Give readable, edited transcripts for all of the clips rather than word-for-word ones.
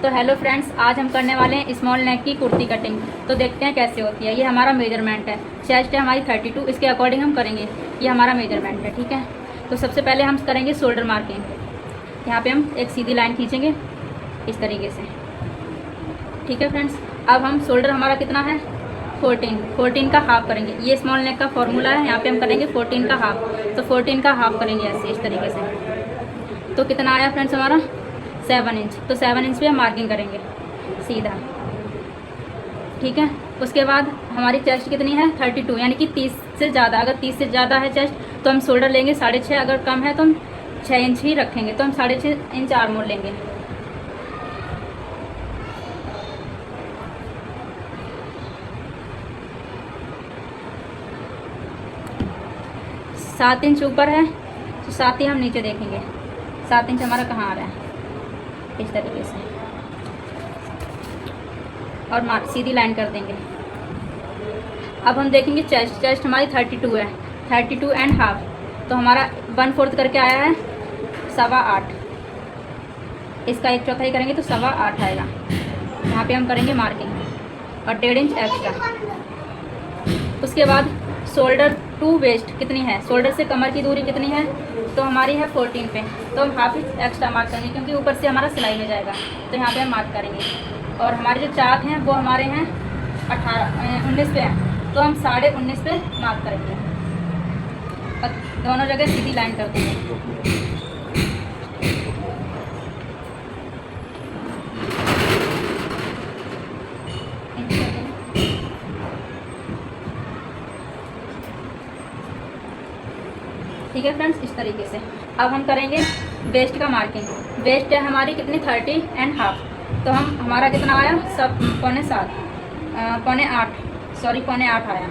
तो hello friends, आज हम करने वाले हैं स्मॉल नेक की कुर्ती कटिंग। तो देखते हैं कैसे होती है। ये हमारा मेजरमेंट है, चेस्ट है हमारी 32, इसके अकॉर्डिंग हम करेंगे। ये हमारा मेजरमेंट है, ठीक है। तो सबसे पहले हम करेंगे शोल्डर मार्किंग। यहाँ पे हम एक सीधी लाइन खींचेंगे इस तरीके से, ठीक है फ्रेंड्स। अब हम शोल्डर हमारा कितना है 14 का हाफ करेंगे। ये स्मॉल नेक का फॉर्मूला है, यहाँ पे हम करेंगे 14 का हाफ। तो 14 का हाफ करेंगे ऐसे इस तरीके से। तो कितना आया फ्रेंड्स हमारा 7 इंच। तो 7 इंच पे हम मार्किंग करेंगे सीधा, ठीक है। उसके बाद हमारी चेस्ट कितनी है 32, यानी कि 30 से ज़्यादा। अगर 30 से ज़्यादा है चेस्ट तो हम शोल्डर लेंगे 6.5। अगर कम है तो हम 6 इंच ही रखेंगे, तो हम 6.5 इंच आर्मोल लेंगे। सात इंच ऊपर है तो 7 ही हम नीचे देखेंगे। 7 इंच हमारा कहाँ आ रहा है इस तरीके से, और सीधी लाइन कर देंगे। अब हम देखेंगे चेस्ट हमारी 32 है, 32 एंड हाफ। तो हमारा 1/4 करके आया है 8.25। इसका 1/4 करेंगे तो 8.25 आएगा। यहाँ पे हम करेंगे मार्किंग और 1.5 इंच एक्स्ट्रा। उसके बाद शोल्डर टू वेस्ट कितनी है, शोल्डर से कमर की दूरी कितनी है, तो हमारी है 14 पे। तो हम हाफ इंच एक्स्ट्रा मार्क करेंगे, क्योंकि ऊपर से हमारा सिलाई में जाएगा। तो यहाँ पे हम मार्क करेंगे। और हमारे जो चाक हैं वो हमारे हैं 19 पे हैं, तो हम 19.5 पे मार्क करेंगे और दोनों जगह सीधी लाइन कर देंगे। ठीक है फ्रेंड्स, इस तरीके से। अब हम करेंगे वेस्ट का मार्किंग। वेस्ट है हमारी कितनी 30 एंड हाफ। तो हमारा कितना आया सब 8.5 आया,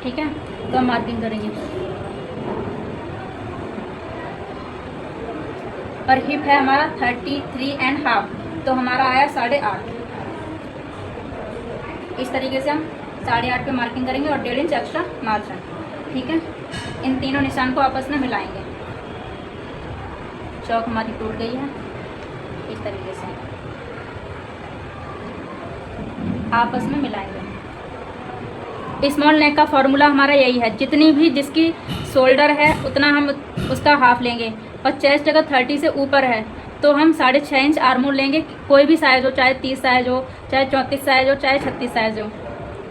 ठीक है। तो हम मार्किंग करेंगे। और हिप है हमारा 33 एंड हाफ। तो हमारा आया 8.5। इस तरीके से हम 8.5 पे मार्किंग करेंगे और 1.5 इंच एक्स्ट्रा मार्जिन, ठीक है। इन तीनों निशान को आपस में मिलाएंगे। चौक हमारी टूट गई है, इस तरीके से आपस में मिलाएंगे। स्मॉल नेक का फॉर्मूला हमारा यही है, जितनी भी जिसकी शोल्डर है उतना हम उसका हाफ लेंगे। और चेस्ट अगर 30 से ऊपर है तो हम 6.5 इंच आर्मोल लेंगे। कोई भी साइज़ हो, चाहे 30 साइज़ हो, चाहे 34 साइज़ हो, चाहे 36 साइज़ हो,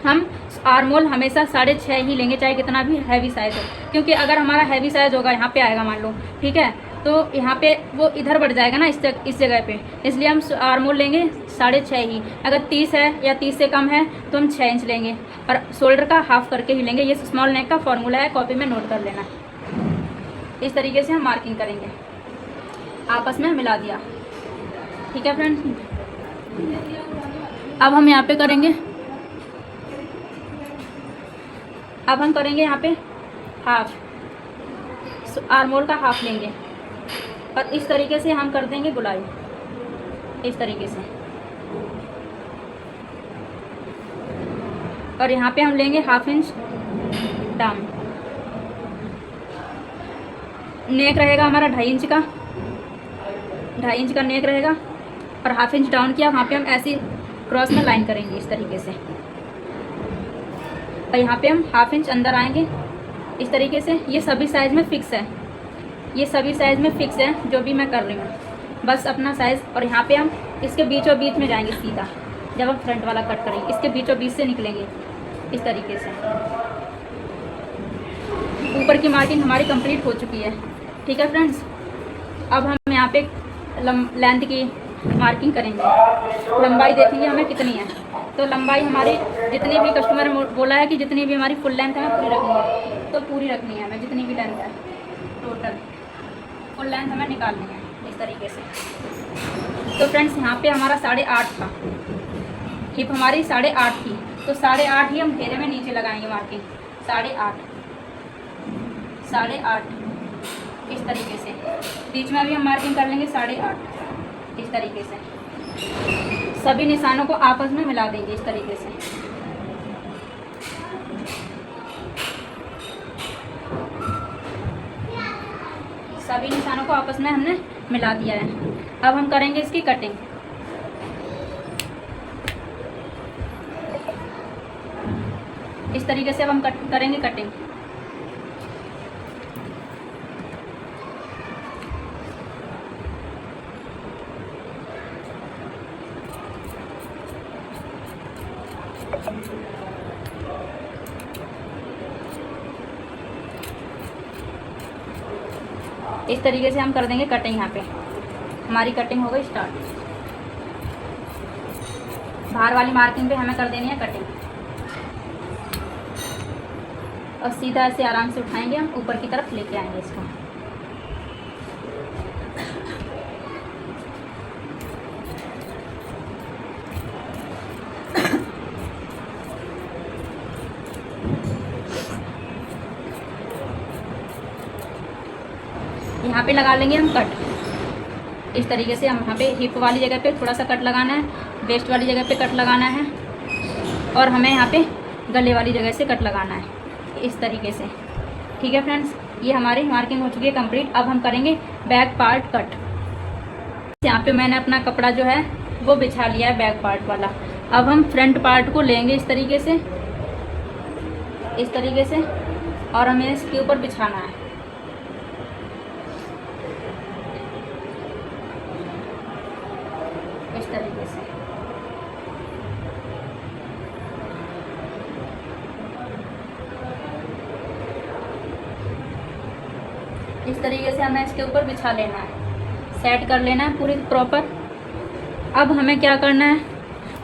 हम आर्मोल हमेशा 6.5 ही लेंगे, चाहे कितना भी हैवी साइज़ हो। क्योंकि अगर हमारा हैवी साइज़ होगा यहाँ पे आएगा मान लो, ठीक है, तो यहाँ पे वो इधर बढ़ जाएगा ना इस जगह पे। इसलिए हम आर्मोल लेंगे 6.5 ही। अगर 30 है या 30 से कम है तो हम 6 इंच लेंगे और शोल्डर का हाफ करके ही लेंगे। ये स्मॉल नेक का फॉर्मूला है, कॉपी में नोट कर लेना। इस तरीके से हम मार्किंग करेंगे, आपस में मिला दिया, ठीक है फ्रेंड्स। अब हम यहाँ पे करेंगे, अब हम करेंगे यहाँ पे हाफ, आर्मोल का हाफ लेंगे और इस तरीके से हम कर देंगे गुलाई, इस तरीके से। और यहाँ पे हम लेंगे 1/2 इंच डाउन। नेक रहेगा हमारा 2.5 इंच का, 2.5 इंच का नेक रहेगा। और 1/2 इंच डाउन किया, वहाँ पे हम ऐसी क्रॉस में लाइन करेंगे इस तरीके से। और यहाँ पे हम 1/2 इंच अंदर आएंगे इस तरीके से। ये सभी साइज़ में फ़िक्स है, ये सभी साइज़ में फ़िक्स है जो भी मैं कर रही हूँ, बस अपना साइज़। और यहाँ पे हम इसके बीचों बीच में जाएंगे सीधा। जब हम फ्रंट वाला कट करेंगे इसके बीचों बीच से निकलेंगे इस तरीके से। ऊपर की मार्किंग हमारी कंप्लीट हो चुकी है, ठीक है फ्रेंड्स। अब हम यहाँ पे लेंथ की मार्किंग करेंगे, लंबाई देखेंगे हमें कितनी है। तो लंबाई हमारी जितनी भी कस्टमर बोला है कि जितनी भी हमारी फुल लेंथ है पूरी रखनी है, तो पूरी रखनी है हमें। जितनी भी लेंथ है टोटल फुल लेंथ हमें निकालनी है इस तरीके से। तो फ्रेंड्स यहाँ पे हमारा 8.5 था, हिप हमारी 8.5 थी, तो 8.5 ही हम घेरे में नीचे लगाएंगे मार्किंग। 8.5 इस तरीके से। बीच में अभी हम मार्किंग कर लेंगे 8.5 इस तरीके से। सभी निशानों को आपस में मिला देंगे इस तरीके से। सभी निशानों को आपस में हमने मिला दिया है। अब हम करेंगे इसकी कटिंग। इस तरीके से अब हम करेंगे कटिंग। इस तरीके से हम कर देंगे कटिंग। यहाँ पे हमारी कटिंग हो गई स्टार्ट। बाहर वाली मार्किंग पे हमें कर देनी है कटिंग और सीधा ऐसे आराम से उठाएंगे हम, ऊपर की तरफ लेके आएंगे इसको। यहाँ पे लगा लेंगे हम कट। इस तरीके से हम यहाँ पे हिप वाली जगह पे थोड़ा सा कट लगाना है, वेस्ट वाली जगह पे कट लगाना है और हमें यहाँ पे गले वाली जगह से कट लगाना है इस तरीके से। ठीक है फ्रेंड्स, ये हमारी मार्किंग हो चुकी है कंप्लीट। अब हम करेंगे बैक पार्ट कट। यहाँ पे मैंने अपना कपड़ा जो है वो बिछा लिया है बैक पार्ट वाला। अब हम फ्रंट पार्ट को लेंगे इस तरीके से और हमें इसके ऊपर बिछाना है। इस तरीके से हमें इसके ऊपर बिछा लेना है, सेट कर लेना है पूरी प्रॉपर। अब हमें क्या करना है,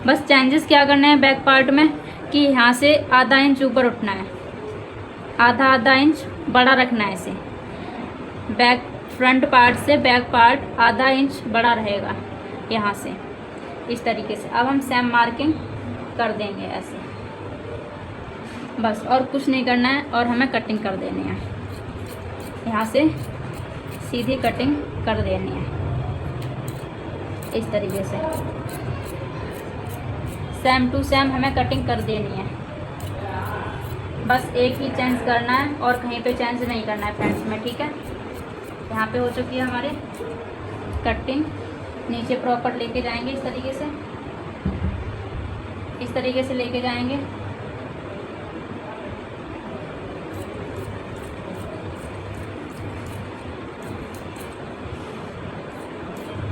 बस चेंजेस क्या करना है बैक पार्ट में कि यहाँ से आधा इंच ऊपर उठना है, आधा इंच बड़ा रखना है इसे। बैक फ्रंट पार्ट से बैक पार्ट आधा इंच बड़ा रहेगा यहाँ से इस तरीके से। अब हम सेम मार्किंग कर देंगे ऐसे, बस और कुछ नहीं करना है। और हमें कटिंग कर देनी है, यहाँ से सीधी कटिंग कर देनी है इस तरीके से। सेम टू सेम हमें कटिंग कर देनी है, बस एक ही चेंज करना है और कहीं पे चेंज नहीं करना है फ्रेंड्स में। ठीक है, यहाँ पे हो चुकी है हमारी कटिंग। नीचे प्रॉपर लेके जाएंगे इस तरीके से लेके जाएंगे।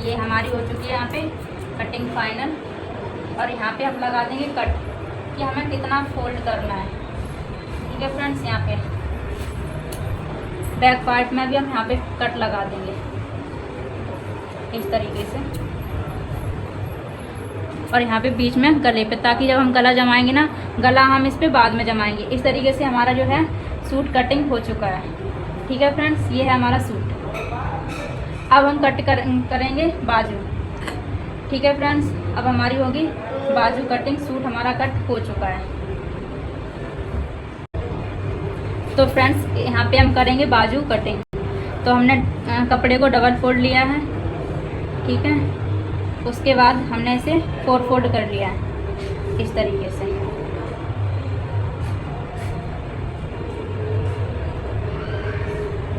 ये हमारी हो चुकी है यहाँ पे कटिंग फाइनल। और यहाँ पे हम लगा देंगे कट कि हमें कितना फोल्ड करना है। ठीक है फ्रेंड्स, यहाँ पे बैक पार्ट में भी हम यहाँ पे कट लगा देंगे इस तरीके से। और यहाँ पे बीच में गले पे, ताकि जब हम गला जमाएंगे ना, गला हम इस पे बाद में जमाएंगे। इस तरीके से हमारा जो है सूट कटिंग हो चुका है। ठीक है फ्रेंड्स, ये है हमारा सूट। अब हम करेंगे बाजू। ठीक है फ्रेंड्स, अब हमारी होगी बाजू कटिंग। सूट हमारा कट हो चुका है। तो फ्रेंड्स, यहाँ पे हम करेंगे बाजू कटिंग। तो हमने कपड़े को डबल फोल्ड लिया है। ठीक है, उसके बाद हमने इसे 4 फोल्ड कर लिया है इस तरीके से।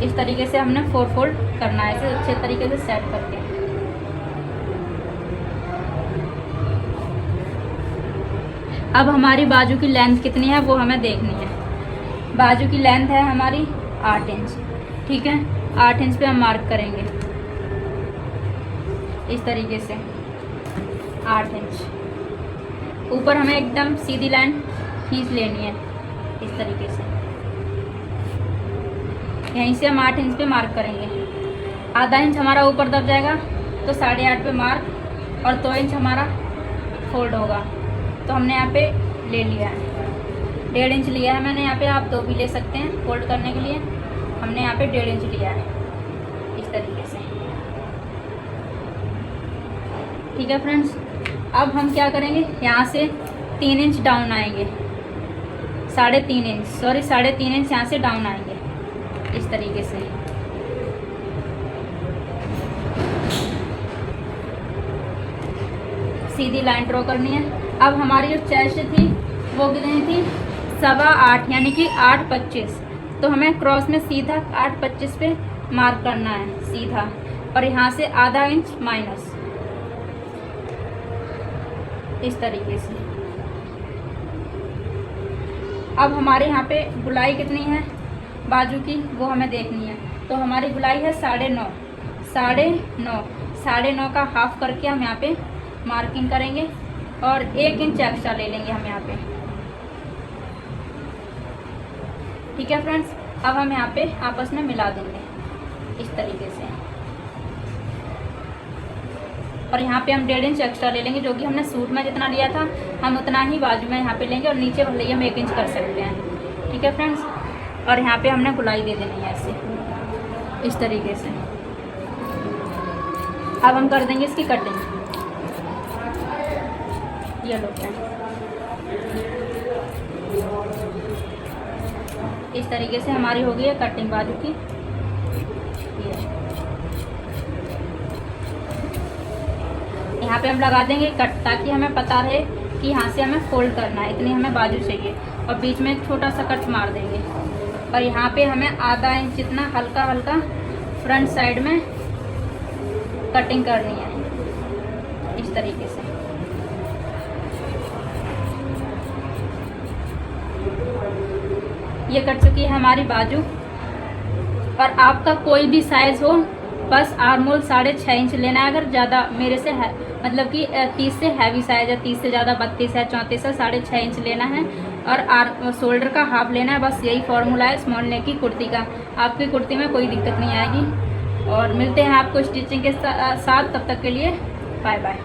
इस तरीके से हमने 4 फोल्ड करना है, इसे अच्छे तरीके से सेट करके। अब हमारी बाजू की लेंथ कितनी है वो हमें देखनी है। बाजू की लेंथ है हमारी 8 इंच। ठीक है, 8 इंच पे हम मार्क करेंगे इस तरीके से 8 इंच। ऊपर हमें एकदम सीधी लाइन खींच लेनी है इस तरीके से। यहीं से हम 8 इंच पे मार्क करेंगे। आधा इंच हमारा ऊपर दब जाएगा तो 8.5 पे मार्क और 2 इंच हमारा फोल्ड होगा। तो हमने यहाँ पे ले लिया है 1.5 इंच लिया है मैंने यहाँ पे। आप 2 भी ले सकते हैं फोल्ड करने के लिए। हमने यहाँ पे 1.5 इंच लिया है इस तरीके से। ठीक है फ्रेंड्स, अब हम क्या करेंगे, यहाँ से 3 इंच डाउन आएंगे, 3.5 इंच, सॉरी 3.5 इंच यहाँ से डाउन आएंगे इस तरीके से। सीधी लाइन ड्रॉ करनी है। अब हमारी जो चेस्ट थी वो कितनी थी, 8.25 यानी कि 8.25। तो हमें क्रॉस में सीधा 8.25 पे मार्क करना है सीधा, और यहाँ से आधा इंच माइनस इस तरीके से। अब हमारे यहाँ पे गुलाई कितनी है बाजू की वो हमें देखनी है। तो हमारी गुलाई है 9.5, 9.5 का हाफ करके हम यहाँ पे मार्किंग करेंगे और 1 इंच एक्स्ट्रा ले लेंगे हम यहाँ पे। ठीक है फ्रेंड्स, अब हम यहाँ पे आपस में मिला देंगे इस तरीके से, और यहाँ पे हम 1.5 इंच एक्स्ट्रा ले लेंगे, जो कि हमने सूट में जितना लिया था हम उतना ही बाजू में यहाँ पे लेंगे, और नीचे भले ही हम 1 इंच कर सकते हैं। ठीक है फ्रेंड्स, और यहाँ पे हमने गुलाई दे देनी है ऐसे इस तरीके से। अब हम कर देंगे इसकी कटिंग। ये लो फ्रेंड्स, इस तरीके से हमारी हो गई है कटिंग बाजू की। यहाँ पे हम लगा देंगे कट, ताकि हमें पता रहे कि यहाँ से हमें फोल्ड करना है, इतनी हमें बाजू चाहिए, और बीच में एक छोटा सा कट मार देंगे। और यहाँ पे हमें आधा इंच जितना हल्का हल्का फ्रंट साइड में कटिंग करनी है इस तरीके से। ये कट चुकी है हमारी बाजू। और आपका कोई भी साइज़ हो, बस आर्मोल 6.5 इंच लेना है। अगर ज़्यादा मेरे से है मतलब कि 30 से हैवी साइज़ है, 30 से ज़्यादा 32 है, 34 है, 6.5 इंच लेना है, और शोल्डर का हाफ लेना है। बस यही फॉर्मूला है स्मॉल नेक की कुर्ती का। आपकी कुर्ती में कोई दिक्कत नहीं आएगी। और मिलते हैं आपको स्टिचिंग के साथ, तब तक के लिए बाय बाय।